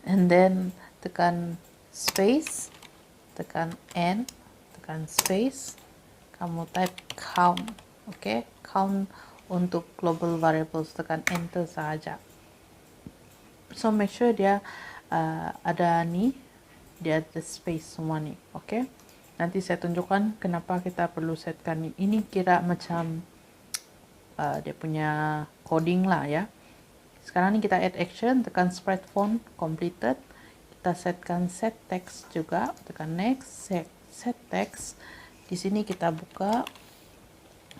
Speaker 1: and then tekan space, tekan N, tekan space, kamu type count. Oke, count untuk global variables, tekan enter saja. So make sure dia ada nih, dia ada space semua nih. Oke, nanti saya tunjukkan kenapa kita perlu setkan nih. Ini kira macam dia punya coding lah ya. Sekarang ini kita add action, tekan sprite font completed, kita setkan set text juga, tekan next, set text. Di sini kita buka,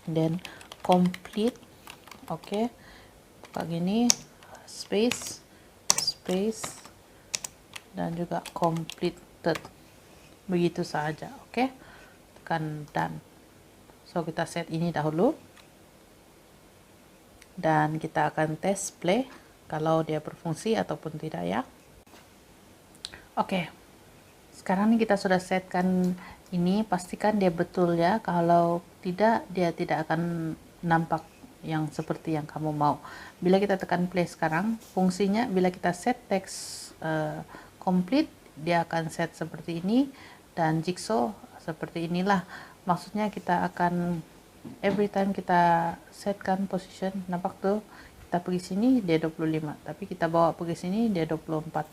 Speaker 1: then complete. Oke, buka gini, space, dan juga completed, begitu saja. Oke, tekan done. So kita set ini dahulu, dan kita akan tes play kalau dia berfungsi ataupun tidak ya. Oke, sekarang ini kita sudah setkan ini, pastikan dia betul ya, kalau tidak dia tidak akan nampak yang seperti yang kamu mau. Bila kita tekan play sekarang, fungsinya bila kita set text complete, dia akan set seperti ini, dan jigsaw seperti inilah. Maksudnya kita akan every time kita setkan position, nampak tuh, kita pergi sini dia 25, tapi kita bawa pergi sini dia 24,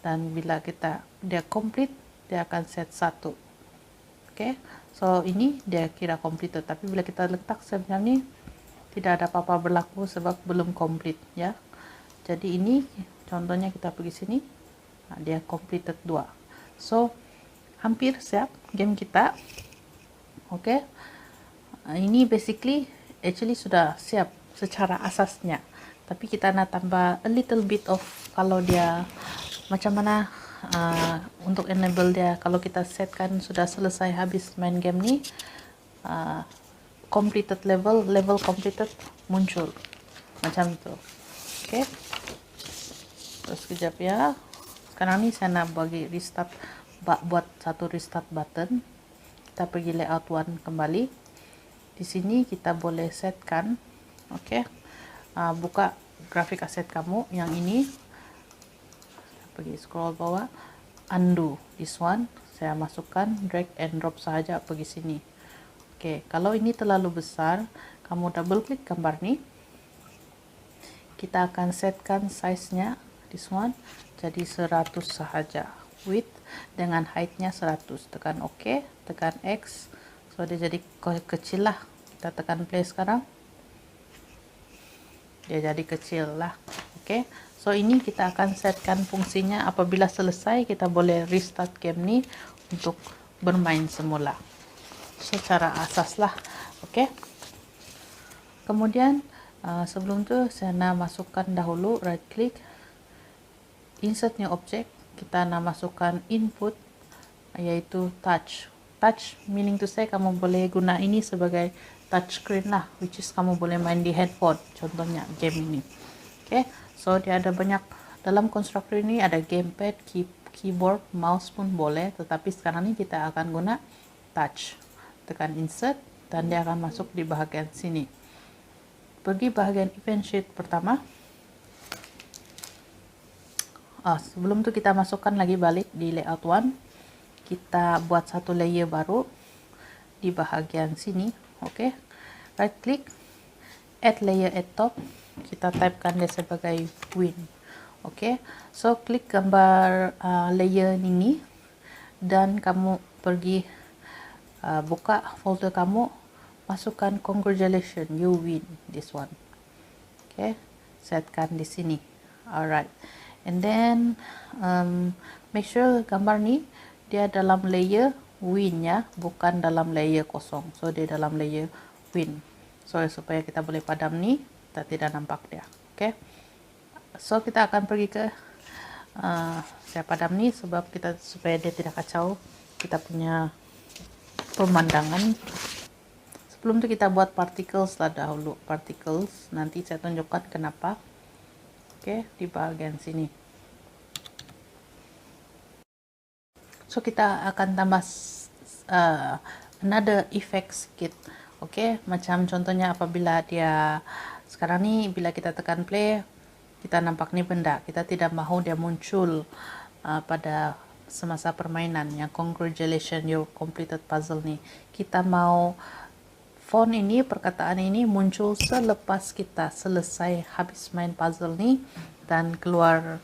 Speaker 1: dan bila dia complete dia akan set 1. Oke, so ini dia kira complete, tapi bila kita letak sebenarnya tidak ada apa-apa berlaku sebab belum complete ya. Jadi ini contohnya kita pergi sini, nah, dia completed 2. So hampir siap game kita. Oke, ini basically actually sudah siap secara asasnya, tapi kita nak tambah a little bit of, kalau dia macam mana untuk enable dia, kalau kita setkan sudah selesai habis main game nih, completed level completed muncul macam itu. Oke, terus kejap ya, sekarang nih saya nak bagi restart buat satu restart button. Kita pergi layout one kembali. Di sini kita boleh setkan, oke, buka grafik aset kamu yang ini. Pergi scroll bawah, undo this one. Saya masukkan, drag and drop saja pergi sini. Oke, kalau ini terlalu besar, kamu double klik gambar nih. Kita akan setkan size-nya, this one, jadi 100 saja. Width dengan height-nya 100. Tekan OK, tekan X. So, dia jadi kecil lah. Kita tekan play sekarang. Dia jadi kecil lah. Oke. So, ini kita akan setkan fungsinya. Apabila selesai, kita boleh restart game nih untuk bermain semula. Secara asas lah. Oke. Kemudian, sebelum itu, saya nak masukkan dahulu, right click, insert new object. Kita nak masukkan input, yaitu touch. Touch meaning to say kamu boleh guna ini sebagai touch screen lah, which is kamu boleh main di handphone, contohnya game ini. Oke, so dia ada banyak dalam konstruktor ini, ada gamepad, keyboard, mouse pun boleh, tetapi sekarang ini kita akan guna touch. Tekan insert dan dia akan masuk di bahagian sini. Pergi bahagian event sheet pertama. Sebelum itu kita masukkan lagi balik di layout one. Kita buat satu layer baru di bahagian sini. Oke. Right click, add layer at top. Kita typekan dia sebagai win. Oke. So klik gambar layer ini dan kamu pergi buka folder kamu, masukkan congratulations, you win this one. Oke. Setkan di sini. Alright. And then make sure gambar ni dia dalam layer win ya, bukan dalam layer kosong. So dia dalam layer win. So supaya kita boleh padam ni, kita tidak nampak dia. Oke. So kita akan pergi ke saya padam ni sebab kita supaya dia tidak kacau kita punya pemandangan. Sebelum itu kita buat particles lah dahulu. Particles nanti saya tunjukkan kenapa. Oke, di bagian sini. So kita akan tambah another effect sedikit. Oke, macam contohnya apabila dia sekarang nih bila kita tekan play, kita nampak nih benda. Kita tidak mahu dia muncul pada semasa permainan yang congratulations you completed puzzle nih. Kita mau font ini, perkataan ini muncul selepas kita selesai habis main puzzle nih dan keluar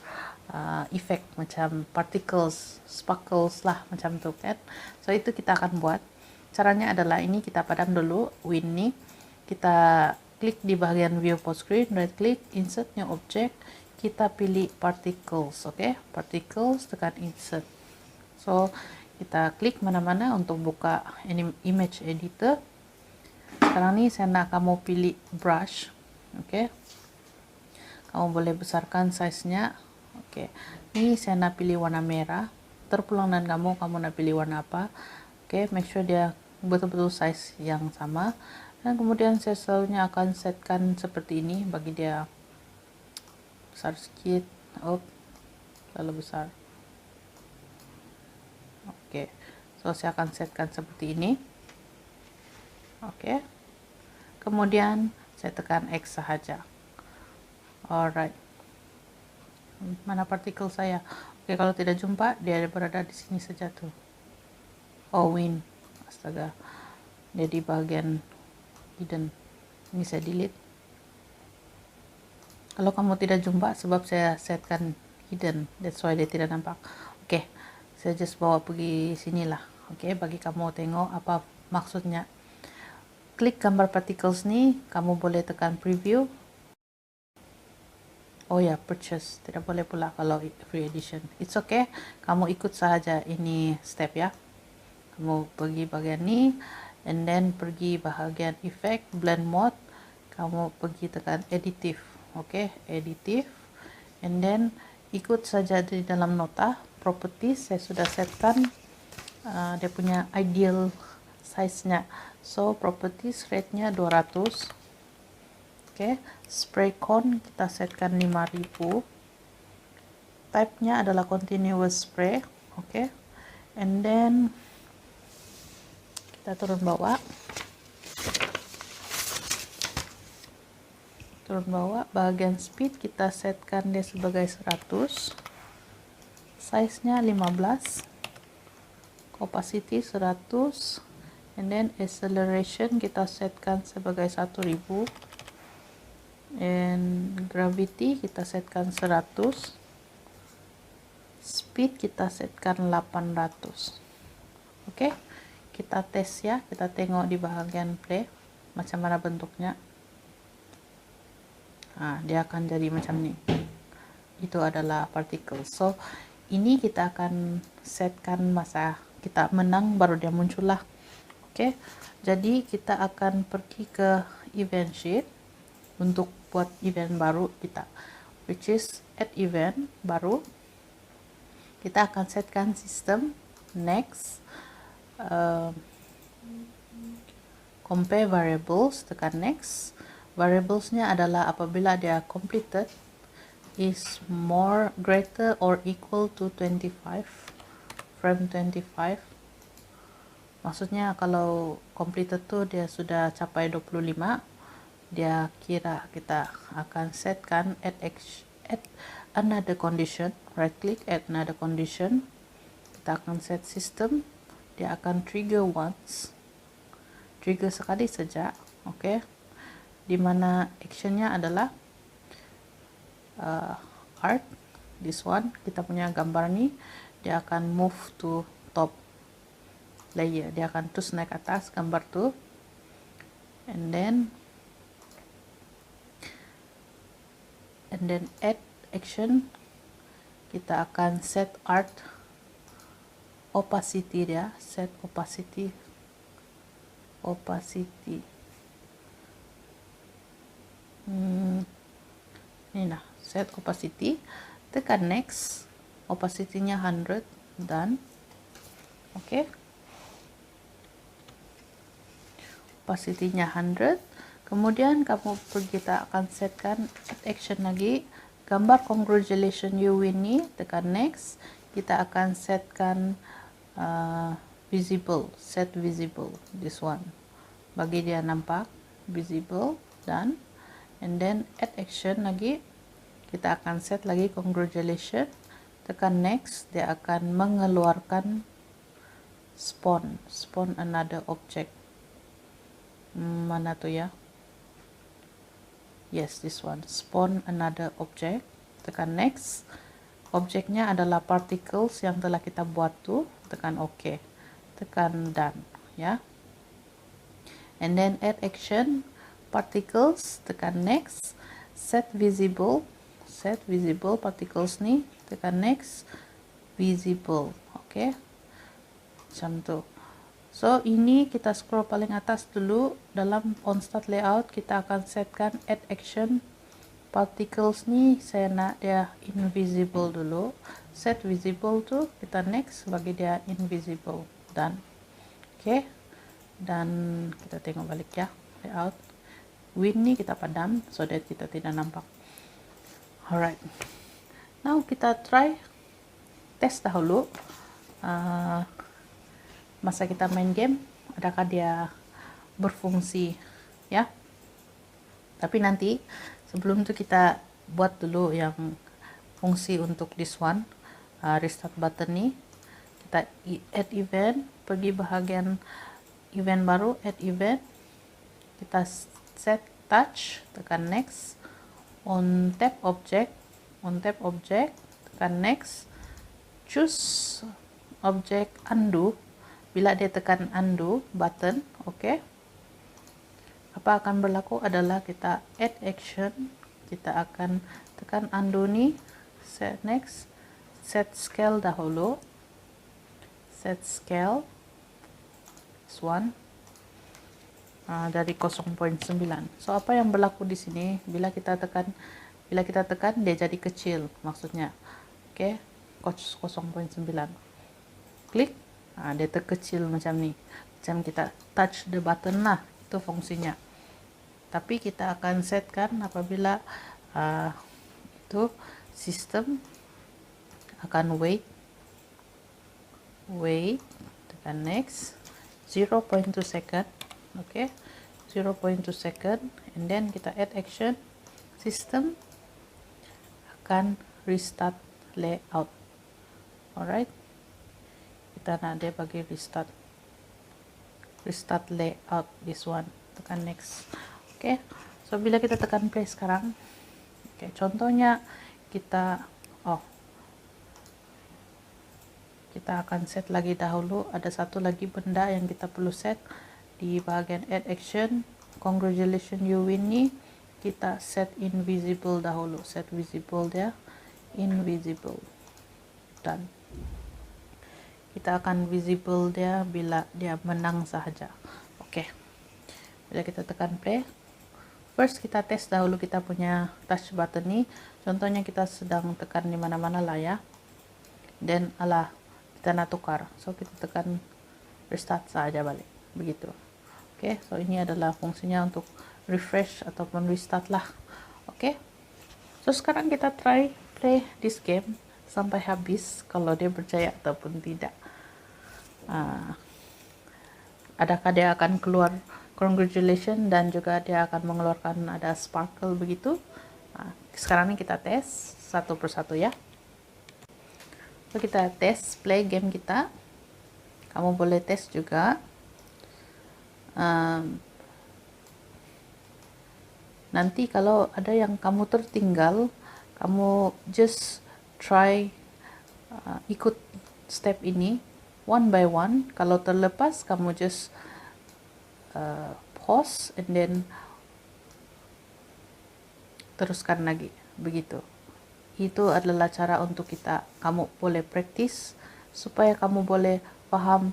Speaker 1: efek macam particles, sparkles lah macam tu kan. So itu kita akan buat. Caranya adalah ini kita padam dulu win nih. Kita klik di bagian view post screen, right click, insert new object. Kita pilih particles, oke? Particles, tekan insert. So kita klik mana-mana untuk buka image editor. Sekarang ini saya nak kamu pilih brush, oke? Kamu boleh besarkan size-nya, oke? Ini saya nak pilih warna merah. Terpulang dan kamu nak pilih warna apa? Oke, make sure dia betul-betul size yang sama. Dan kemudian saya selalunya akan setkan seperti ini bagi dia besar sedikit, terlalu besar. Oke, so saya akan setkan seperti ini. Oke. Kemudian saya tekan X sahaja. Alright. Mana partikel saya? Oke, kalau tidak jumpa, dia berada di sini saja tuh. Oh, win. Astaga. Dia di bagian hidden. Ini saya delete. Kalau kamu tidak jumpa, sebab saya setkan hidden. That's why dia tidak nampak. Oke. Saya just bawa pergi sinilah. Oke, bagi kamu tengok apa maksudnya. Klik gambar particles nih, kamu boleh tekan preview. Oh ya, purchase. Tidak boleh pula kalau free edition. It's okay. Kamu ikut saja ini step ya. Kamu pergi bagian ini, and then pergi bahagian effect, blend mode. Kamu pergi tekan additive. Oke, additive. And then ikut saja di dalam nota. Properties, saya sudah setkan dia punya ideal size-nya. So properties rate-nya 200. Oke, spray cone kita setkan 5000. Type-nya adalah continuous spray. Oke. and then kita turun bawah bagian speed kita setkan dia sebagai 100, size nya 15, opacity 100, and then acceleration kita setkan sebagai 1000, and gravity kita setkan 100, speed kita setkan 800. Oke, kita tes ya, kita tengok di bagian play macam mana bentuknya. Nah, dia akan jadi macam ni. Itu adalah partikel. So ini kita akan setkan masa kita menang baru dia muncul lah. Oke, jadi kita akan pergi ke event sheet untuk buat event baru kita, which is add event baru. Kita akan setkan sistem, next, compare variables, tekan next. Variablesnya adalah apabila dia completed is more greater or equal to 25, frame 25. Maksudnya kalau completed tuh dia sudah capai 25, dia kira kita akan setkan add another condition, right click add another condition. Kita akan set system, dia akan trigger once, trigger sekali saja. Oke, dimana actionnya adalah art, this one, kita punya gambar nih, dia akan move to top layer, dia akan terus naik atas gambar tuh, and then add action, kita akan set art opacity, dia set opacity ini nah, set opacity, tekan next, opacity-nya 100, done. Oke, opacity-nya 100. Kemudian kita akan setkan add action lagi, gambar congratulations you win nih, tekan next. Kita akan setkan visible, set visible, this one, bagi dia nampak visible, done. And then add action lagi, kita akan set lagi congratulations, tekan next. Dia akan mengeluarkan spawn another object. Mana tuh ya? Yes, this one, spawn another object, tekan next. Objeknya adalah particles yang telah kita buat tuh, tekan OK, tekan done ya. And then add action, particles, tekan next, set visible particles nih, tekan next, visible. Oke, macam tuh. So ini kita scroll paling atas dulu, dalam on start layout kita akan setkan add action particles nih, saya nak dia invisible dulu, set visible tuh, kita next bagi dia invisible, done. Oke, dan kita tengok balik ya layout. Win nih kita padam so that kita tidak nampak. Alright, now kita try tes dahulu masa kita main game, adakah dia berfungsi ya. Tapi nanti sebelum itu kita buat dulu yang fungsi untuk this one, restart button nih. Kita add event, pergi bahagian event baru, add event, kita set touch, tekan next, on tap object, tekan next, choose object undo. Bila dia tekan undo button, oke, apa akan berlaku adalah kita add action, kita akan tekan undo nih, set next, set scale dahulu, set scale this one, dari 0.9. So apa yang berlaku di sini, bila kita tekan dia jadi kecil maksudnya. Oke, 0.9, klik, dia terkecil macam ni, macam kita touch the button lah, itu fungsinya. Tapi kita akan setkan apabila itu sistem akan wait wait, tekan next, 0.2 second, oke, 0.2 second, and then kita add action, system akan restart layout. Alright, kita nak dia bagi restart layout, this one, tekan next. Oke, so bila kita tekan play sekarang, oke, contohnya kita kita akan set lagi dahulu, ada satu lagi benda yang kita perlu set di bagian add action. Congratulations you win nih, kita set invisible dahulu, set visible dia, invisible, dan kita akan visible dia bila dia menang saja. Oke, bila kita tekan play, first kita tes dahulu kita punya touch button nih, contohnya kita sedang tekan di mana-mana lah ya, dan kita nak tukar, so kita tekan restart saja balik, begitu. Oke, so ini adalah fungsinya untuk refresh ataupun restart lah. Oke, so sekarang kita try play this game sampai habis, kalau dia berjaya ataupun tidak. Adakah dia akan keluar congratulations dan juga dia akan mengeluarkan ada sparkle begitu. Sekarang ini kita tes satu persatu ya. So, kita tes play game kita. Kamu boleh tes juga. Nanti kalau ada yang kamu tertinggal, kamu just try ikut step ini one by one. Kalau terlepas, kamu just pause and then teruskan lagi, begitu. Itu adalah cara untuk kamu boleh praktis supaya kamu boleh paham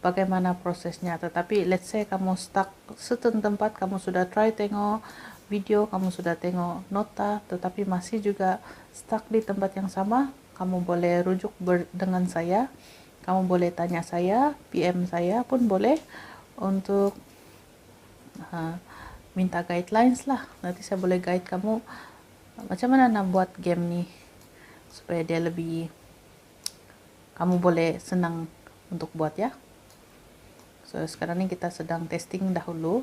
Speaker 1: bagaimana prosesnya. Tetapi let's say kamu stuck certain tempat, kamu sudah try tengok video, kamu sudah tengok nota, tetapi masih juga stuck di tempat yang sama, kamu boleh rujuk dengan saya, kamu boleh tanya saya, PM saya pun boleh untuk minta guidelines lah. Nanti saya boleh guide kamu macam mana nak buat game nih supaya dia lebih, kamu boleh senang untuk buat ya. So sekarang ini kita sedang testing dahulu,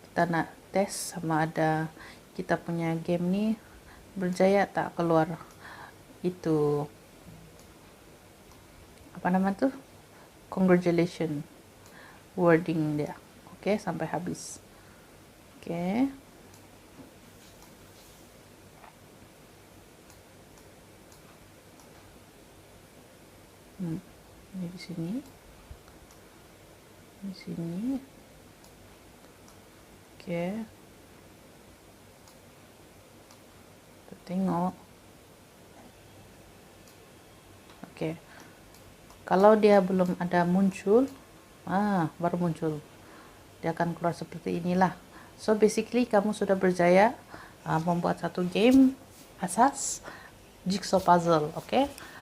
Speaker 1: kita nak tes sama ada kita punya game nih berjaya tak keluar itu apa nama tuh, congratulations wording dia. Oke, sampai habis. Oke. Ini di sini, oke, kita tengok. Oke, kalau dia belum ada muncul, baru muncul, dia akan keluar seperti inilah. So basically kamu sudah berjaya membuat satu game asas jigsaw puzzle. Oke.